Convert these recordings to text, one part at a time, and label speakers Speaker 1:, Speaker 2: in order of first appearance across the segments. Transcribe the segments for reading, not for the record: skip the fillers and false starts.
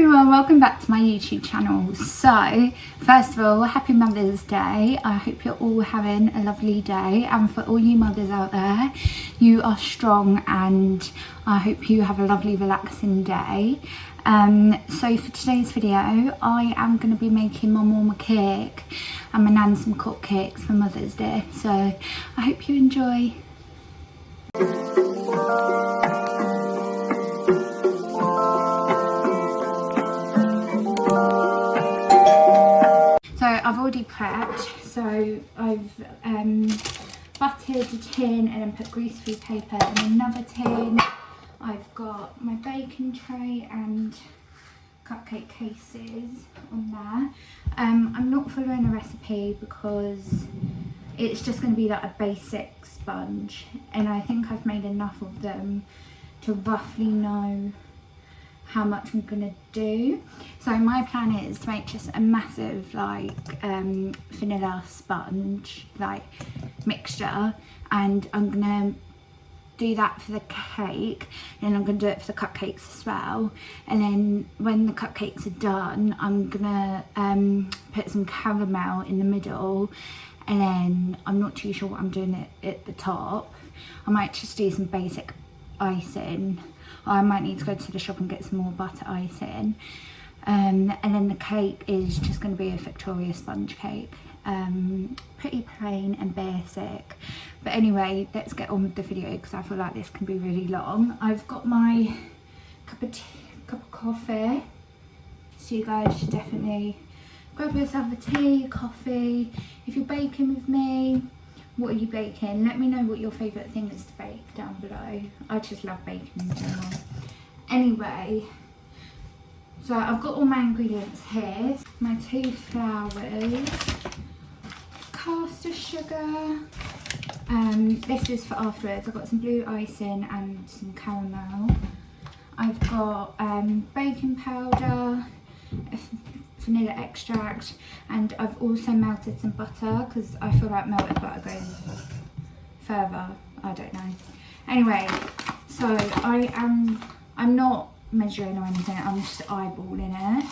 Speaker 1: everyone, welcome back to my YouTube channel. So first of all, happy Mother's Day. I hope you're all having a lovely day, and for all you mothers out there, you are strong and I hope you have a lovely relaxing day. So for today's video, I am going to be making my mum a cake and my nan some cupcakes for Mother's Day, so I hope you enjoy. So I've already prepped, so I've buttered a tin and then put grease-free paper in another tin. I've got my baking tray and cupcake cases on there. I'm not following a recipe because it's just going to be like a basic sponge, and I think I've made enough of them to roughly know how much I'm gonna do. So my plan is to make just a massive like vanilla sponge like mixture, and I'm gonna do that for the cake, and I'm gonna do it for the cupcakes as well. And then when the cupcakes are done, I'm gonna put some caramel in the middle, and then I'm not too sure what I'm doing at the top. I might just do some basic icing. I might need to go to the shop and get some more butter icing. And then the cake is just going to be a Victoria sponge cake. Pretty plain and basic. But anyway, let's get on with the video because I feel like this can be really long. I've got my cup of coffee. So you guys should definitely grab yourself a tea, coffee. If you're baking with me, what are you baking? Let me know what your favourite thing is to bake down below. I just love baking in general. Anyway, so I've got all my ingredients here. My 2 flours, caster sugar, this is for afterwards. I've got some blue icing and some caramel. I've got baking powder, vanilla extract, and I've also melted some butter because I feel like melted butter goes further. I don't know. Anyway, so I'm not measuring or anything, I'm just eyeballing it.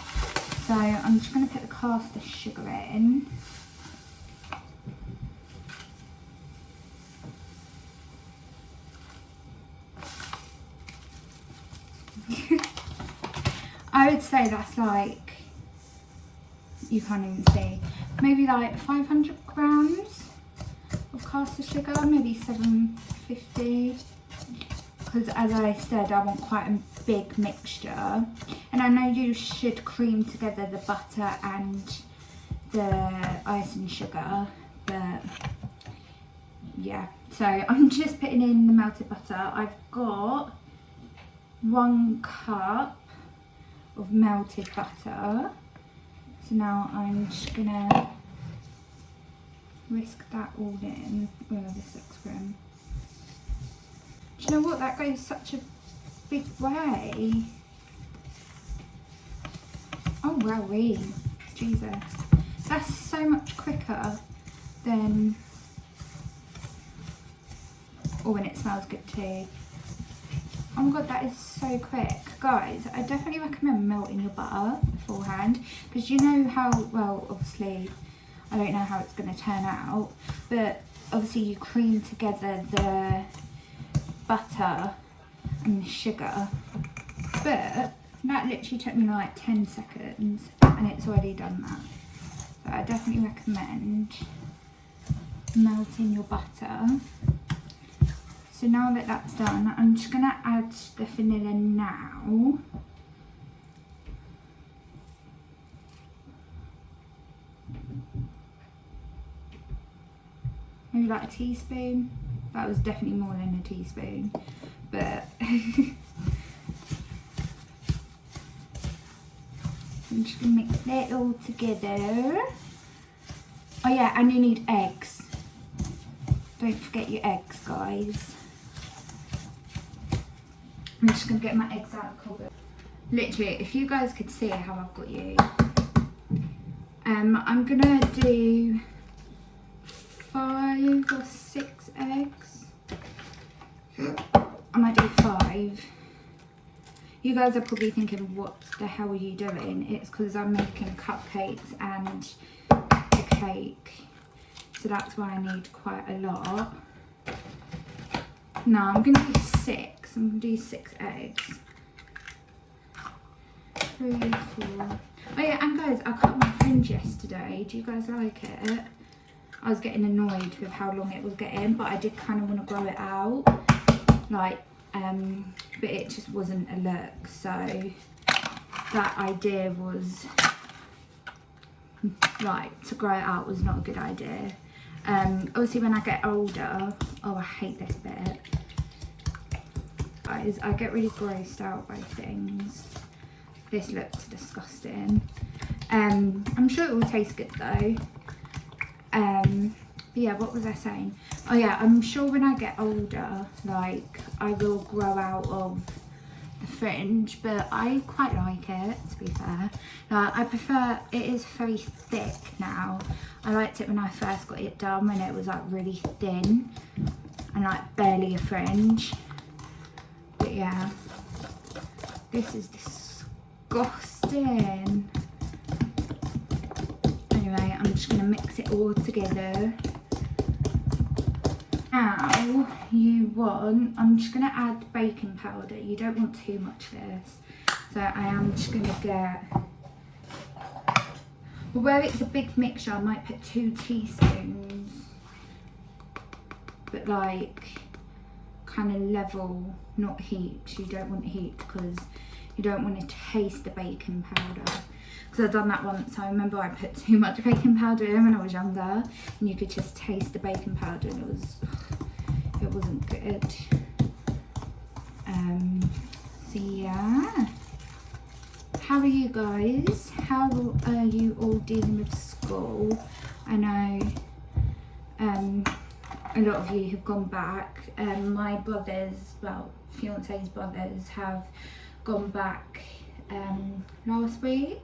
Speaker 1: So I'm just going to put the caster sugar in. I would say that's like, you can't even see, maybe like 500 grams of caster sugar, maybe 750, because as I said, I want quite a big mixture. And I know you should cream together the butter and the icing sugar, but yeah. So I'm just putting in the melted butter. I've got 1 cup of melted butter. So now I'm just gonna whisk that all in. Oh, this looks grim. Do you know what? That goes such a big way. Oh, wowee. Jesus. That's so much quicker than... Oh, and it smells good too. Oh my god, that is so quick. Guys, I definitely recommend melting your butter beforehand, because you know how, well, obviously, I don't know how it's going to turn out, but obviously you cream together the butter and the sugar, but that literally took me like 10 seconds and it's already done that. So I definitely recommend melting your butter. So now that that's done, I'm just going to add the vanilla now. Maybe like a teaspoon. That was definitely more than a teaspoon, but I'm just going to mix that all together. Oh yeah, and you need eggs. Don't forget your eggs, guys. I'm just going to get my eggs out of the cupboard. Literally, if you guys could see how I've got you. I'm going to do 5 or 6 eggs. I might do 5. You guys are probably thinking, what the hell are you doing? It's because I'm making cupcakes and a cake. So that's why I need quite a lot. No, I'm going to do 6. I'm going to do 6 eggs. 3, 4. Oh yeah, and guys, I cut my fringe yesterday. Do you guys like it? I was getting annoyed with how long it was getting, but I did kind of want to grow it out. Like, but it just wasn't a look. So that idea was, like, to grow it out was not a good idea. Obviously when I get older, oh, I hate this bit. Guys, I get really grossed out by things. This looks disgusting. I'm sure it will taste good though. But yeah, what was I saying? Oh yeah, I'm sure when I get older, like, I will grow out of the fringe, but I quite like it, to be fair. I prefer, it is very thick now. I liked it when I first got it done, when it was like really thin and like barely a fringe. But yeah, this is disgusting. Anyway, I'm just gonna mix it all together. Now I'm just gonna add baking powder. You don't want too much of this. So I am just gonna get, well, where it's a big mixture, I might put 2 teaspoons. But like, kind of level, not heaped. You don't want heaped because you don't want to taste the baking powder. Because I've done that once. I remember I put too much baking powder in when I was younger, and you could just taste the baking powder, and it wasn't good. So yeah. How are you guys? How are you all dealing with school? I know a lot of you have gone back. My brothers, well, fiance's brothers, have gone back last week.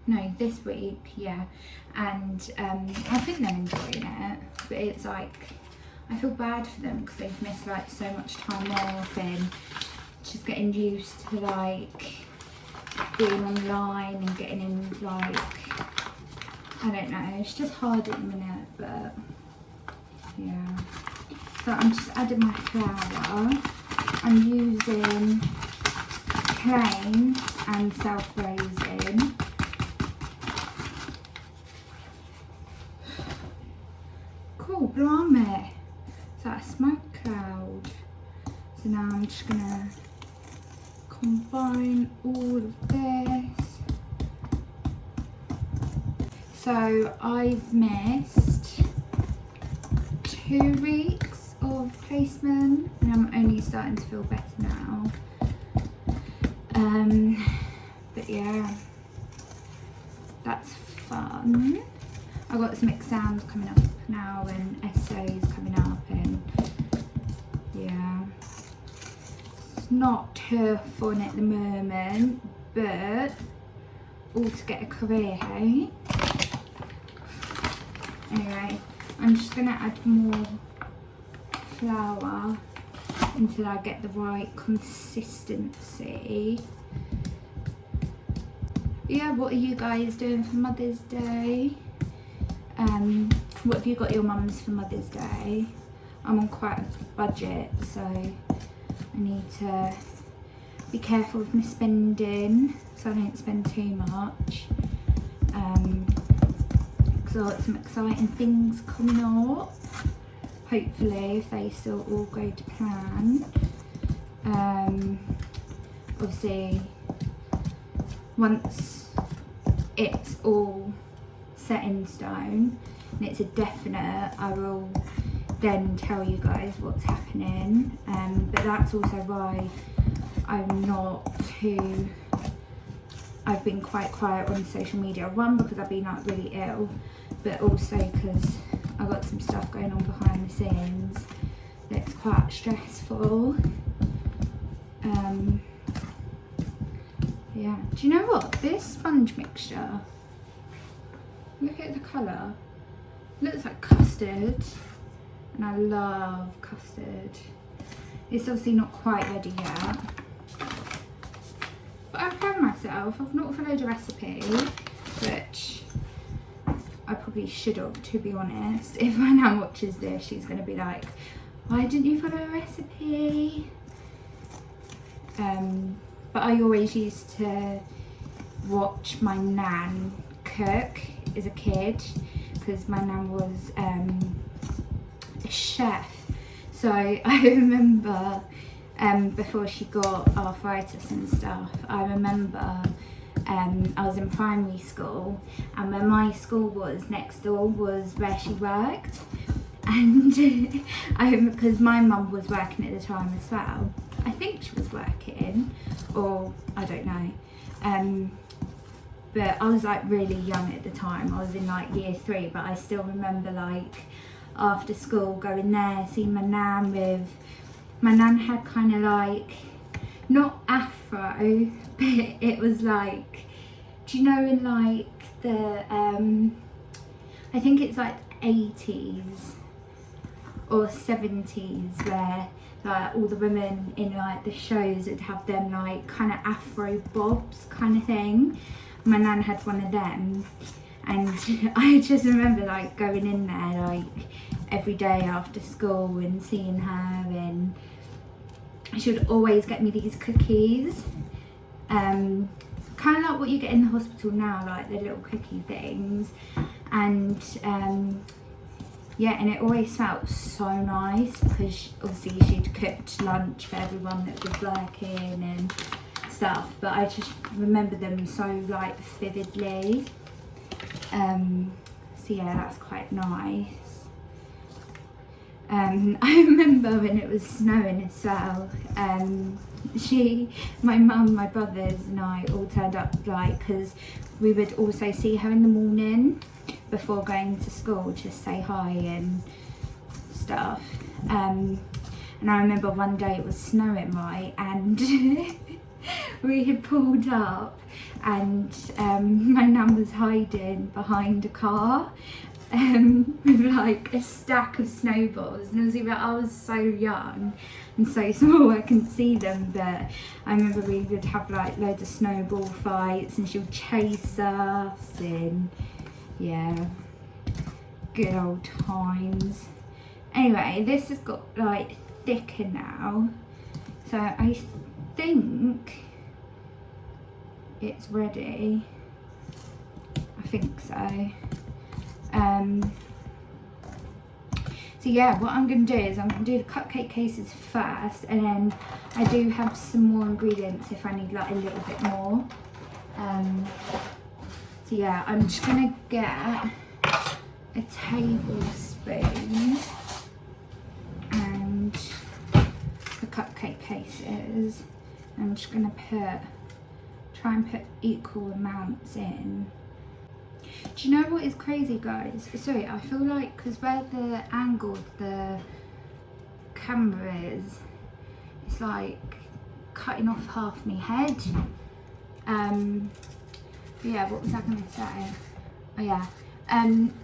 Speaker 1: No, this week, yeah. And I think they're enjoying it, but it's like, I feel bad for them because they've missed like so much time off and just getting used to like being online and getting in, like, I don't know, it's just hard at the minute, but yeah. So I'm just adding my flour. I'm using plain and self-raising. Cool, blimey. Is that a smoke cloud? So now I'm just gonna combine all of this. So I've missed 2 weeks of placement and I'm only starting to feel better now. But yeah, that's fun. I've got some exams coming up now and essays coming up, and yeah, it's not too fun at the moment, but all to get a career, hey? Anyway, I'm just gonna add more flour until I get the right consistency. Yeah, what are you guys doing for Mother's Day? What have you got your mums for Mother's Day? I'm on quite a budget, so I need to be careful with my spending so I don't spend too much. Because I've got some exciting things coming up. Hopefully, if they still all go to plan. Obviously, once it's all set in stone and it's a definite, I will then tell you guys what's happening. But that's also why I've been quite quiet on social media. One, because I've been like really ill, but also because I've got some stuff going on behind the scenes that's quite stressful. Yeah, do you know what? This sponge mixture, look at the colour. It looks like custard, and I love custard. It's obviously not quite ready yet, But I'm proud of myself. I've not followed a recipe, which I probably should have, to be honest. If my nan watches this, she's going to be like, why didn't you follow a recipe? But I always used to watch my nan cook as a kid, because my nan was a chef. So I remember before she got arthritis and stuff, I remember I was in primary school, and where my school was next door was where she worked, and because my mum was working at the time as well. I think she was working, or I don't know, but I was like really young at the time. I was in like year 3, but I still remember like after school going there, seeing my nan with, my nan had kind of like, not afro, but it was like, do you know in like the, I think it's like 80s or 70s, where like all the women in like the shows would have them like kind of afro bobs kind of thing. My nan had one of them, and I just remember like going in there like every day after school and seeing her, and she would always get me these cookies, kind of like what you get in the hospital now, like the little cookie things, and yeah, and it always felt so nice, because obviously she'd cooked lunch for everyone that was working and stuff, but I just remember them so like vividly. So yeah, that's quite nice. I remember when it was snowing as well, my mum, my brothers and I all turned up, like, because we would also see her in the morning before going to school, just say hi and stuff. And I remember one day it was snowing, right, and we had pulled up, and my nan was hiding behind a car with like a stack of snowballs, and I was so young and so small I couldn't see them, but I remember we would have like loads of snowball fights, and she would chase us, and yeah, good old times. Anyway, this has got like thicker now, so I think it's ready. I think so. So yeah, what I'm going to do is I'm going to do the cupcake cases first, and then I do have some more ingredients if I need like a little bit more. So yeah, I'm just going to get a tablespoon and the cupcake cases. I'm just going to try and put equal amounts in. Do you know what is crazy, guys? Sorry, I feel like, because where the angle of the camera is, it's like cutting off half my head. Yeah, what was I going to say? Oh yeah,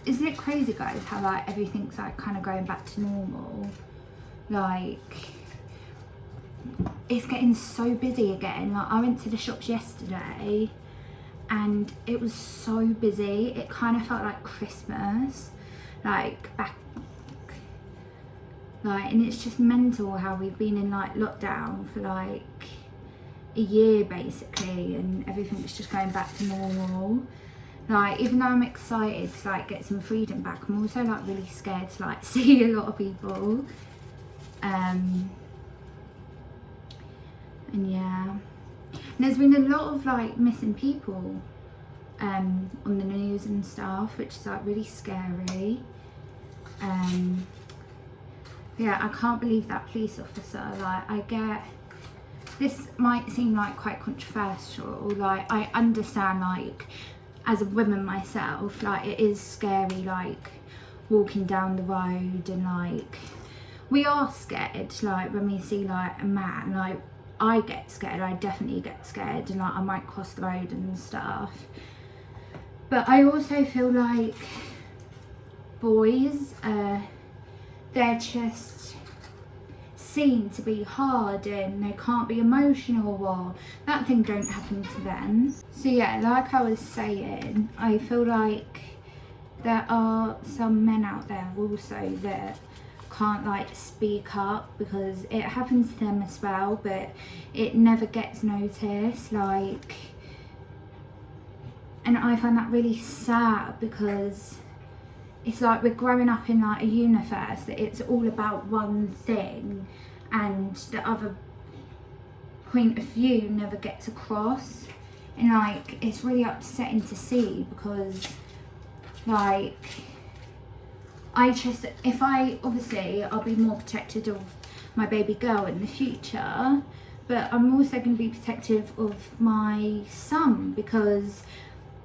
Speaker 1: isn't it crazy, guys, how like everything's like kind of going back to normal? Like, it's getting so busy again. Like, I went to the shops yesterday and it was so busy. It kind of felt like Christmas, like back, like, and it's just mental how we've been in like lockdown for like a year basically, and everything's just going back to normal. Like, even though I'm excited to like get some freedom back, I'm also like really scared to like see a lot of people. And yeah, and there's been a lot of like missing people on the news and stuff, which is like really scary. Yeah, I can't believe that police officer, like, I get, this might seem like quite controversial, like, I understand, like, as a woman myself, like, it is scary, like, walking down the road, and like, we are scared, like, when we see like a man, like, I get scared, I definitely get scared, and like I might cross the road and stuff. But I also feel like boys, they're just seen to be hard and they can't be emotional, or that thing don't happen to them. So yeah, like I was saying, I feel like there are some men out there also that can't like speak up, because it happens to them as well, but it never gets noticed. Like, and I find that really sad, because it's like we're growing up in like a universe that it's all about one thing, and the other point of view never gets across. And like, it's really upsetting to see, because like, obviously I'll be more protected of my baby girl in the future, but I'm also going to be protective of my son, because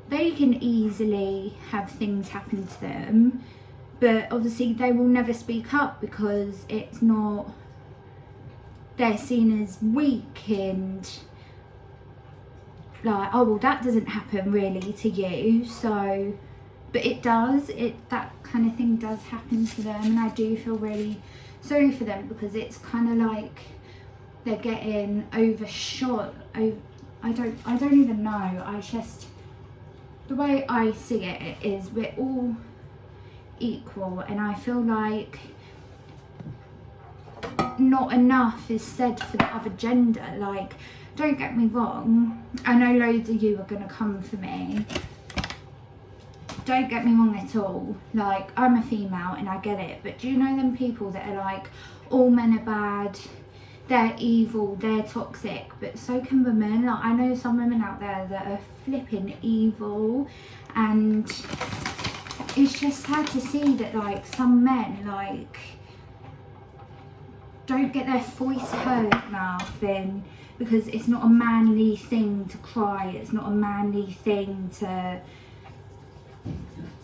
Speaker 1: they can easily have things happen to them, but obviously they will never speak up, because it's not, they're seen as weak and like, oh well, that doesn't happen really to you. So, but it does, that kind of thing does happen to them, and I do feel really sorry for them, because it's kind of like they're getting overshot. I don't even know. The way I see it is we're all equal, and I feel like not enough is said for the other gender. Like, don't get me wrong, I know loads of you are going to come for me. Don't get me wrong at all. Like, I'm a female and I get it, but do you know them people that are like, all men are bad, they're evil, they're toxic, but so can women. Like, I know some women out there that are flipping evil, and it's just sad to see that like some men like don't get their voice heard enough, and because it's not a manly thing to cry, it's not a manly thing to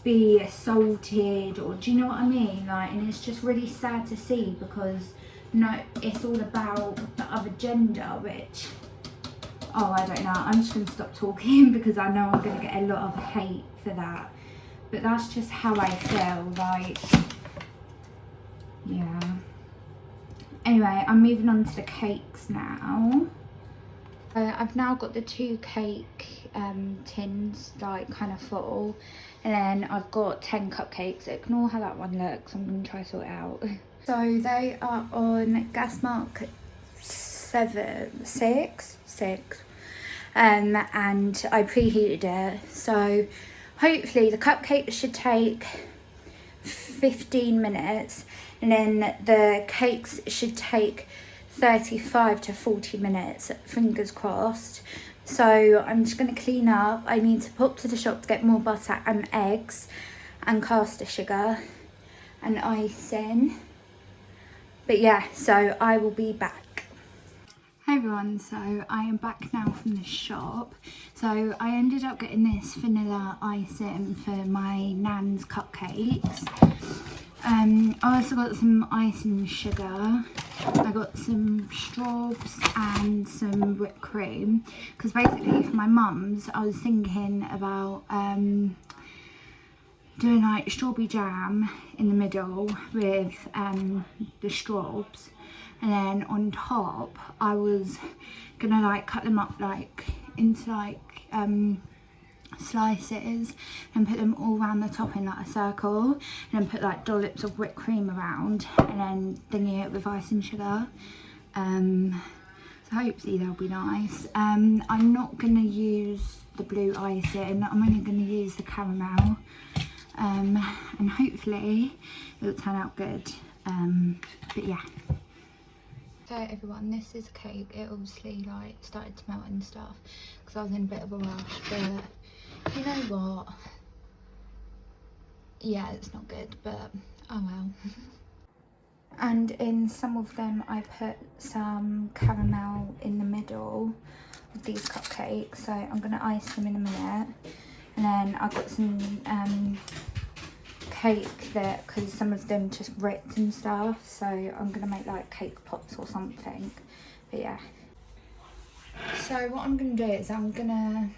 Speaker 1: be assaulted, or do you know what I mean? Like, and it's just really sad to see, because no, it's all about the other gender, which, oh, I don't know, I'm just going to stop talking, because I know I'm going to get a lot of hate for that, but that's just how I feel. Like, yeah. Anyway, I'm moving on to the cakes now. I've now got the 2 cake tins like kind of full, and then I've got 10 cupcakes. Ignore how that one looks, I'm going to try to sort it out. So they are on gas mark 6, and I preheated it, so hopefully the cupcake should take 15 minutes, and then the cakes should take 35 to 40 minutes, fingers crossed. So I'm just going to clean up. I need to pop to the shop to get more butter and eggs and caster sugar and icing. But yeah, so I will be back. Hey everyone, so I am back now from the shop. So I ended up getting this vanilla icing for my nan's cupcakes. I also got some icing sugar. I got some straws and some whipped cream, because basically for my mum's I was thinking about doing like strawberry jam in the middle with the straws, and then on top I was gonna like cut them up like into like slices and put them all around the top in like a circle, and then put like dollops of whipped cream around, and then thingy it with icing sugar. So hopefully they'll be nice. I'm not gonna use the blue icing, I'm only gonna use the caramel, and hopefully it'll turn out good. But yeah. So everyone, this is a cake. It obviously like started to melt and stuff because I was in a bit of a rush, but you know what? Yeah, it's not good, but oh well. And in some of them I put some caramel in the middle of these cupcakes, so I'm going to ice them in a minute. And then I've got some cake that, because some of them just ripped and stuff, so I'm going to make like cake pops or something. But yeah. So what I'm going to do is I'm going to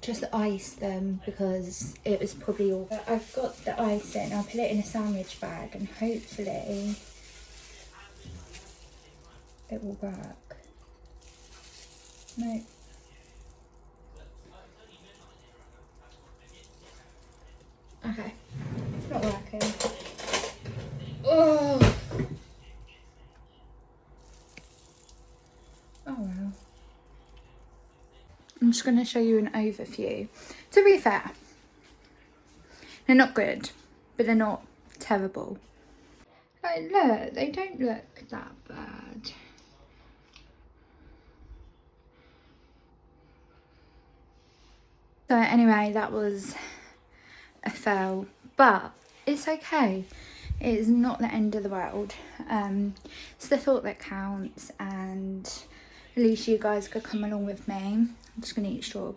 Speaker 1: just ice them, because it was probably all... I've got the icing, I'll put it in a sandwich bag, and hopefully it will work. No. Okay, it's not working. Oh. Oh well. I'm just going to show you an overview. To be fair, they're not good, but they're not terrible. Like, look, they don't look that bad. So anyway, that was a fail, but it's okay. It is not the end of the world. It's the thought that counts, and at least you guys could come along with me. I'm just gonna eat straw. You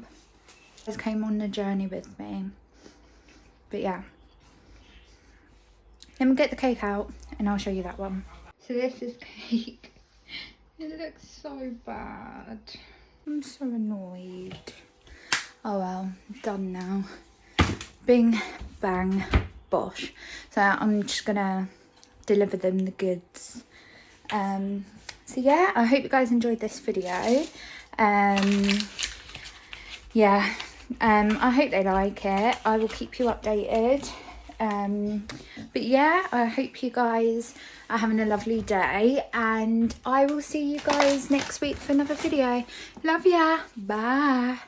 Speaker 1: guys came on the journey with me. But yeah. Let me get the cake out and I'll show you that one. So this is cake. It looks so bad. I'm so annoyed. Oh well, done now. Bing, bang, bosh. So I'm just gonna deliver them the goods. So yeah, I hope you guys enjoyed this video. Yeah, I hope they like it. I will keep you updated. But yeah, I hope you guys are having a lovely day, and I will see you guys next week for another video. Love ya. Bye.